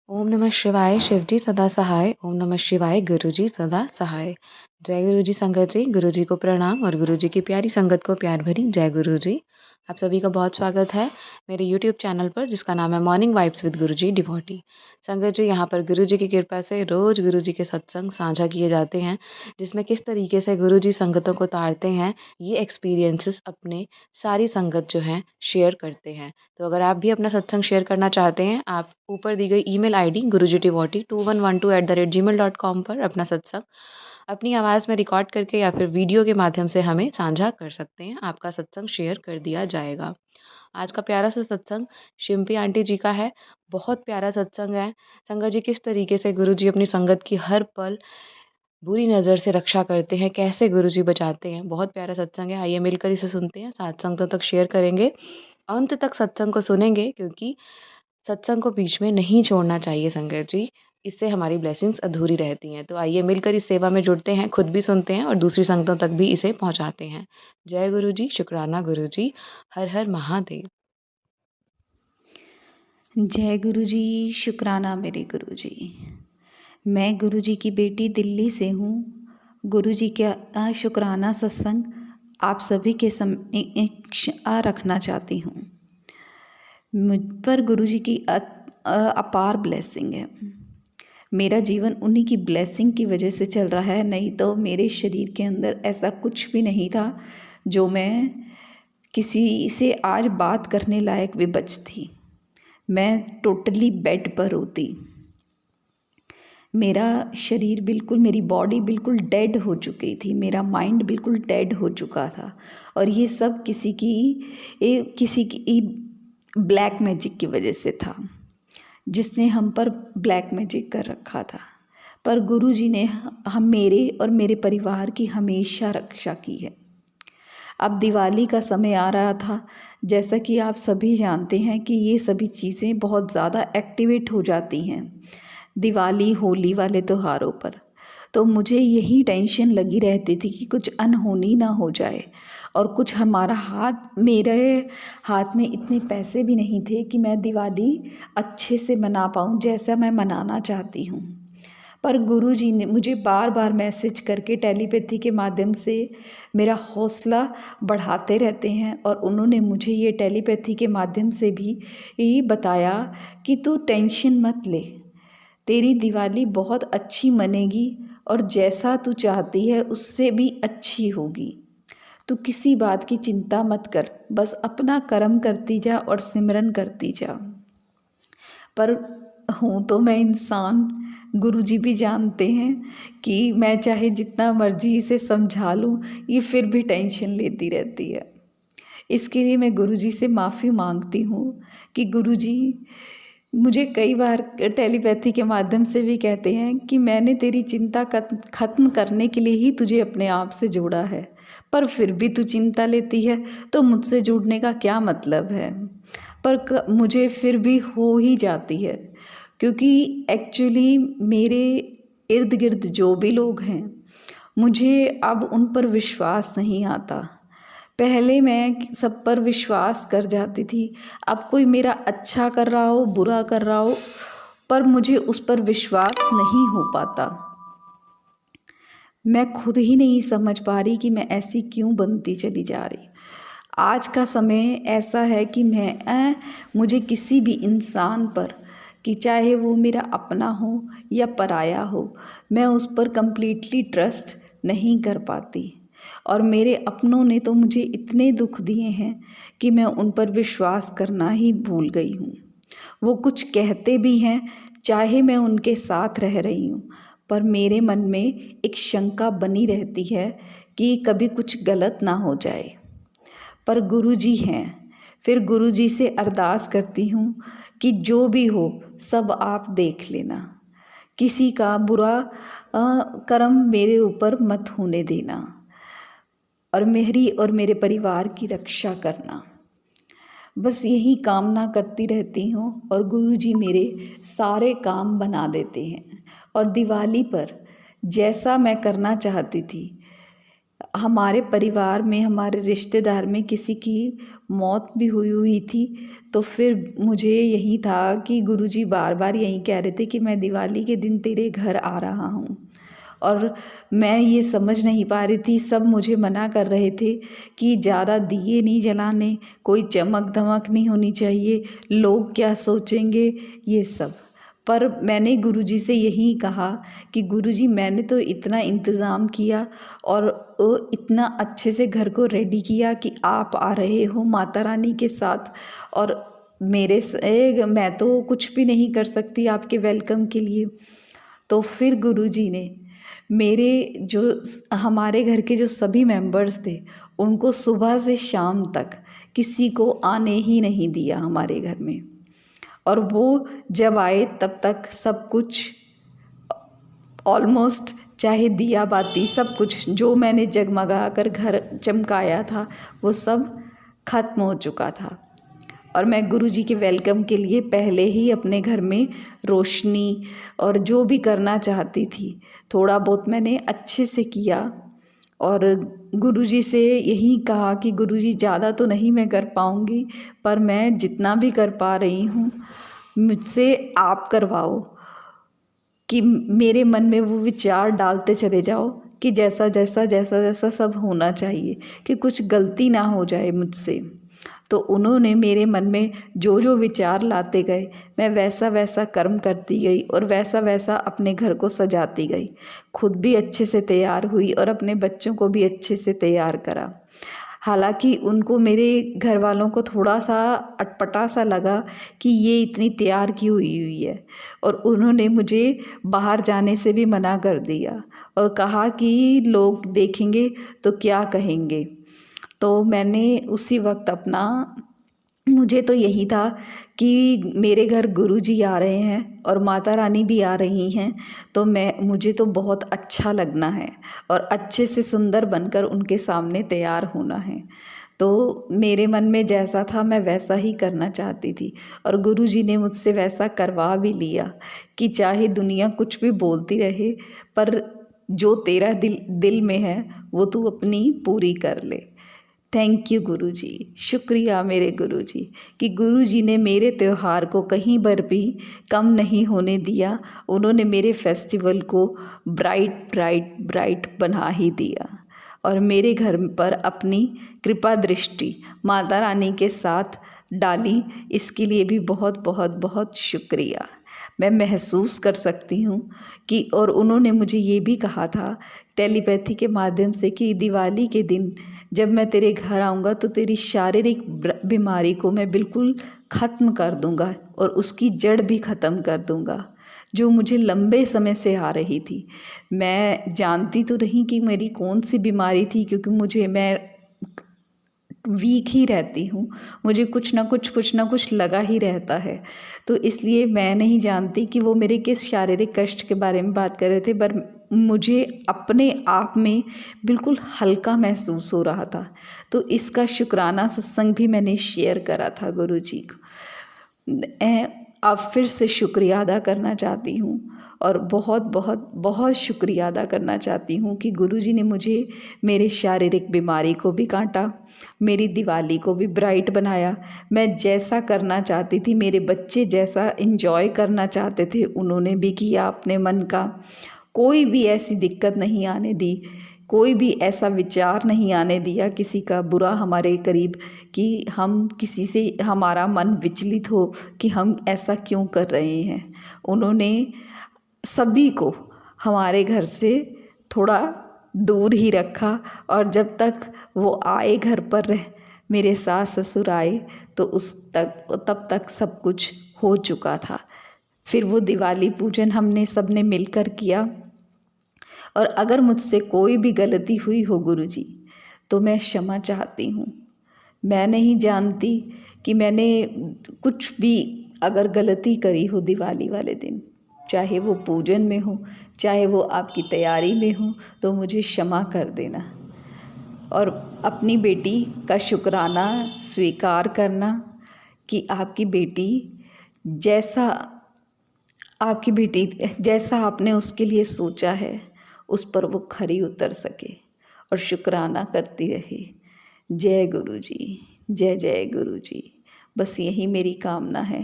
ओम नमः शिवाय शिवजी सदा सहाय। ओम नमः शिवाय गुरुजी सदा सहाय। जय गुरुजी संगत जी, गुरुजी को प्रणाम और गुरुजी की प्यारी संगत को प्यार भरी जय गुरुजी। आप सभी का बहुत स्वागत है मेरे यूट्यूब चैनल पर जिसका नाम है morning vibes with Guruji devotee. संगत जी, यहाँ पर गुरुजी की कृपा से रोज गुरुजी के सत्संग साझा किए जाते हैं, जिसमें किस तरीके से गुरुजी संगतों को तारते हैं ये एक्सपीरियंसेस अपने सारी संगत जो हैं शेयर करते हैं। तो अगर आप भी अपना सत्संग शेयर करना चाहते हैं, आप ऊपर दी गई ईमेल आईडी gurujidevoty2112@gmail.com पर अपना सत्संग अपनी आवाज़ में रिकॉर्ड करके या फिर वीडियो के माध्यम से हमें साझा कर सकते हैं। आपका सत्संग शेयर कर दिया जाएगा। आज का प्यारा सा सत्संग शिम्पी आंटी जी का है। बहुत प्यारा सत्संग है। संगत जी, किस तरीके से गुरु जी अपनी संगत की हर पल बुरी नज़र से रक्षा करते हैं, कैसे गुरु जी बचाते हैं। बहुत प्यारा सत्संग है। आइए मिलकर इसे सुनते हैं, साथ संगतों तक शेयर करेंगे, अंत तक सत्संग को सुनेंगे, क्योंकि सत्संग को बीच में नहीं छोड़ना चाहिए संगत जी। इससे हमारी ब्लेसिंग्स अधूरी रहती हैं। तो आइए मिलकर इस सेवा में जुड़ते हैं, खुद भी सुनते हैं और दूसरी संगतों तक भी इसे पहुंचाते हैं। जय गुरु जी, शुक्राना गुरु जी, हर हर महादेव। जय गुरु जी, शुक्राना मेरे गुरु जी। मैं गुरु जी की बेटी दिल्ली से हूँ। गुरु जी का शुक्राना सत्संग आप सभी के समक्ष रखना चाहती हूँ। मुझ पर गुरु जी की अपार ब्लेसिंग है। मेरा जीवन उन्हीं की ब्लेसिंग की वजह से चल रहा है, नहीं तो मेरे शरीर के अंदर ऐसा कुछ भी नहीं था जो मैं किसी से आज बात करने लायक भी बचती। मैं टोटली बेड पर होती। मेरा शरीर बिल्कुल, मेरी बॉडी बिल्कुल डेड हो चुकी थी, मेरा माइंड बिल्कुल डेड हो चुका था। और ये सब किसी की ब्लैक मैजिक की वजह से था, जिसने हम पर ब्लैक मैजिक कर रखा था। पर गुरु जी ने हम मेरे और मेरे परिवार की हमेशा रक्षा की है। अब दिवाली का समय आ रहा था, जैसा कि आप सभी जानते हैं कि ये सभी चीज़ें बहुत ज़्यादा एक्टिवेट हो जाती हैं दिवाली होली वाले त्योहारों पर। तो मुझे यही टेंशन लगी रहती थी कि कुछ अनहोनी ना हो जाए, और कुछ मेरे हाथ में इतने पैसे भी नहीं थे कि मैं दिवाली अच्छे से मना पाऊँ जैसा मैं मनाना चाहती हूँ। पर गुरु जी ने मुझे बार बार मैसेज करके टेलीपैथी के माध्यम से मेरा हौसला बढ़ाते रहते हैं, और उन्होंने मुझे ये टेलीपैथी के माध्यम से भी यही बताया कि तू टेंशन मत ले, तेरी दिवाली बहुत अच्छी मनेगी और जैसा तू चाहती है उससे भी अच्छी होगी। तू किसी बात की चिंता मत कर, बस अपना कर्म करती जा और सिमरन करती जा। पर हूँ तो मैं इंसान, गुरुजी भी जानते हैं कि मैं चाहे जितना मर्जी इसे समझा लूँ, ये फिर भी टेंशन लेती रहती है। इसके लिए मैं गुरुजी से माफ़ी मांगती हूँ कि गुरुजी मुझे कई बार टेलीपैथी के माध्यम से भी कहते हैं कि मैंने तेरी चिंता ख़त्म करने के लिए ही तुझे अपने आप से जोड़ा है, पर फिर भी तू चिंता लेती है, तो मुझसे जुड़ने का क्या मतलब है। पर मुझे फिर भी हो ही जाती है, क्योंकि एक्चुअली मेरे इर्द गिर्द जो भी लोग हैं, मुझे अब उन पर विश्वास नहीं आता। पहले मैं सब पर विश्वास कर जाती थी, अब कोई मेरा अच्छा कर रहा हो बुरा कर रहा हो, पर मुझे उस पर विश्वास नहीं हो पाता। मैं खुद ही नहीं समझ पा रही कि मैं ऐसी क्यों बनती चली जा रही। आज का समय ऐसा है कि मुझे किसी भी इंसान पर, कि चाहे वो मेरा अपना हो या पराया हो, मैं उस पर कंप्लीटली ट्रस्ट नहीं कर पाती। और मेरे अपनों ने तो मुझे इतने दुख दिए हैं कि मैं उन पर विश्वास करना ही भूल गई हूँ। वो कुछ कहते भी हैं, चाहे मैं उनके साथ रह रही हूँ, पर मेरे मन में एक शंका बनी रहती है कि कभी कुछ गलत ना हो जाए। पर गुरुजी हैं, फिर गुरुजी से अरदास करती हूँ कि जो भी हो सब आप देख लेना, किसी का बुरा कर्म मेरे ऊपर मत होने देना, और मेरी और मेरे परिवार की रक्षा करना। बस यही कामना करती रहती हूँ, और गुरुजी मेरे सारे काम बना देते हैं। और दिवाली पर जैसा मैं करना चाहती थी, हमारे परिवार में, हमारे रिश्तेदार में किसी की मौत भी हुई थी। तो फिर मुझे यही था कि गुरुजी बार बार यही कह रहे थे कि मैं दिवाली के दिन तेरे घर आ रहा हूँ, और मैं ये समझ नहीं पा रही थी। सब मुझे मना कर रहे थे कि ज़्यादा दिए नहीं जलाने, कोई चमक धमक नहीं होनी चाहिए, लोग क्या सोचेंगे, ये सब। पर मैंने गुरुजी से यही कहा कि गुरुजी मैंने तो इतना इंतज़ाम किया और इतना अच्छे से घर को रेडी किया कि आप आ रहे हो माता रानी के साथ, और मेरे से मैं तो कुछ भी नहीं कर सकती आपके वेलकम के लिए। तो फिर गुरुजी ने मेरे जो हमारे घर के जो सभी मेंबर्स थे उनको सुबह से शाम तक किसी को आने ही नहीं दिया हमारे घर में। और वो जब आए तब तक सब कुछ ऑलमोस्ट, चाहे दिया बाती सब कुछ जो मैंने जगमगा कर घर चमकाया था वो सब खत्म हो चुका था। और मैं गुरुजी के वेलकम के लिए पहले ही अपने घर में रोशनी और जो भी करना चाहती थी थोड़ा बहुत मैंने अच्छे से किया। और गुरुजी से यही कहा कि गुरुजी ज़्यादा तो नहीं मैं कर पाऊँगी, पर मैं जितना भी कर पा रही हूँ मुझसे आप करवाओ, कि मेरे मन में वो विचार डालते चले जाओ कि जैसा जैसा जैसा जैसा सब होना चाहिए, कि कुछ गलती ना हो जाए मुझसे। तो उन्होंने मेरे मन में जो जो विचार लाते गए मैं वैसा वैसा कर्म करती गई और वैसा वैसा अपने घर को सजाती गई। खुद भी अच्छे से तैयार हुई और अपने बच्चों को भी अच्छे से तैयार करा। हालांकि उनको, मेरे घर वालों को थोड़ा सा अटपटा सा लगा कि ये इतनी तैयार की हुई है, और उन्होंने मुझे बाहर जाने से भी मना कर दिया और कहा कि लोग देखेंगे तो क्या कहेंगे। तो मैंने उसी वक्त अपना, मुझे तो यही था कि मेरे घर गुरुजी आ रहे हैं और माता रानी भी आ रही हैं, तो मुझे तो बहुत अच्छा लगना है और अच्छे से सुंदर बनकर उनके सामने तैयार होना है। तो मेरे मन में जैसा था मैं वैसा ही करना चाहती थी, और गुरुजी ने मुझसे वैसा करवा भी लिया कि चाहे दुनिया कुछ भी बोलती रहे, पर जो तेरा दिल में है वो तू अपनी पूरी कर ले। थैंक यू गुरुजी, शुक्रिया मेरे गुरुजी कि गुरुजी ने मेरे त्यौहार को कहीं पर भी कम नहीं होने दिया। उन्होंने मेरे फेस्टिवल को ब्राइट ब्राइट ब्राइट बना ही दिया और मेरे घर पर अपनी कृपा दृष्टि माता रानी के साथ डाली। इसके लिए भी बहुत बहुत बहुत शुक्रिया। मैं महसूस कर सकती हूँ कि, और उन्होंने मुझे ये भी कहा था टेलीपैथी के माध्यम से कि दिवाली के दिन जब मैं तेरे घर आऊँगा तो तेरी शारीरिक बीमारी को मैं बिल्कुल ख़त्म कर दूँगा और उसकी जड़ भी ख़त्म कर दूँगा, जो मुझे लंबे समय से आ रही थी। मैं जानती तो नहीं कि मेरी कौन सी बीमारी थी, क्योंकि मैं वीक ही रहती हूँ, मुझे कुछ ना कुछ लगा ही रहता है। तो इसलिए मैं नहीं जानती कि वो मेरे किस शारीरिक कष्ट के बारे में बात कर रहे थे, पर मुझे अपने आप में बिल्कुल हल्का महसूस हो रहा था। तो इसका शुक्राना सत्संग भी मैंने शेयर करा था गुरुजी को। अब फिर से शुक्रिया अदा करना चाहती हूँ और बहुत बहुत बहुत शुक्रिया अदा करना चाहती हूँ कि गुरुजी ने मुझे मेरे शारीरिक बीमारी को भी काटा, मेरी दिवाली को भी ब्राइट बनाया। मैं जैसा करना चाहती थी, मेरे बच्चे जैसा एंजॉय करना चाहते थे, उन्होंने भी किया अपने मन का। कोई भी ऐसी दिक्कत नहीं आने दी, कोई भी ऐसा विचार नहीं आने दिया किसी का बुरा हमारे करीब, कि हम किसी से हमारा मन विचलित हो कि हम ऐसा क्यों कर रहे हैं। उन्होंने सभी को हमारे घर से थोड़ा दूर ही रखा, और जब तक वो आए घर पर मेरे सास ससुर आए तो तब तक सब कुछ हो चुका था। फिर वो दिवाली पूजन हमने सबने मिलकर किया। और अगर मुझसे कोई भी गलती हुई हो गुरुजी, तो मैं क्षमा चाहती हूँ। मैं नहीं जानती कि मैंने कुछ भी अगर गलती करी हो दिवाली वाले दिन, चाहे वो पूजन में हो, चाहे वो आपकी तैयारी में हो, तो मुझे क्षमा कर देना। और अपनी बेटी का शुक्राना स्वीकार करना कि आपकी बेटी जैसा आपने उसके लिए सोचा है उस पर वो खरी उतर सके, और शुक्राना करती रहे। जय गुरु जी, जय जय गुरु जी। बस यही मेरी कामना है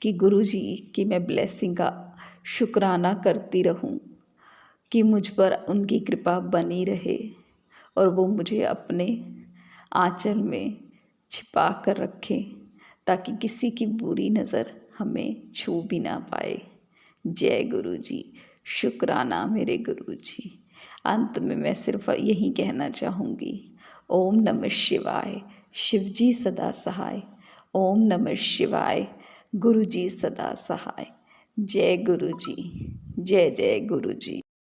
कि गुरु जी की मैं ब्लेसिंग का शुक्राना करती रहूं, कि मुझ पर उनकी कृपा बनी रहे और वो मुझे अपने आंचल में छिपा कर रखें, ताकि किसी की बुरी नज़र हमें छू भी ना पाए। जय गुरु जी, शुक्राना मेरे गुरु जी। अंत में मैं सिर्फ यही कहना चाहूँगी, ओम नमः शिवाय, शिव जी सदा सहाय। ओम नमः शिवाय, गुरु जी सदा सहाय। जय गुरु जी, जय जय गुरु जी।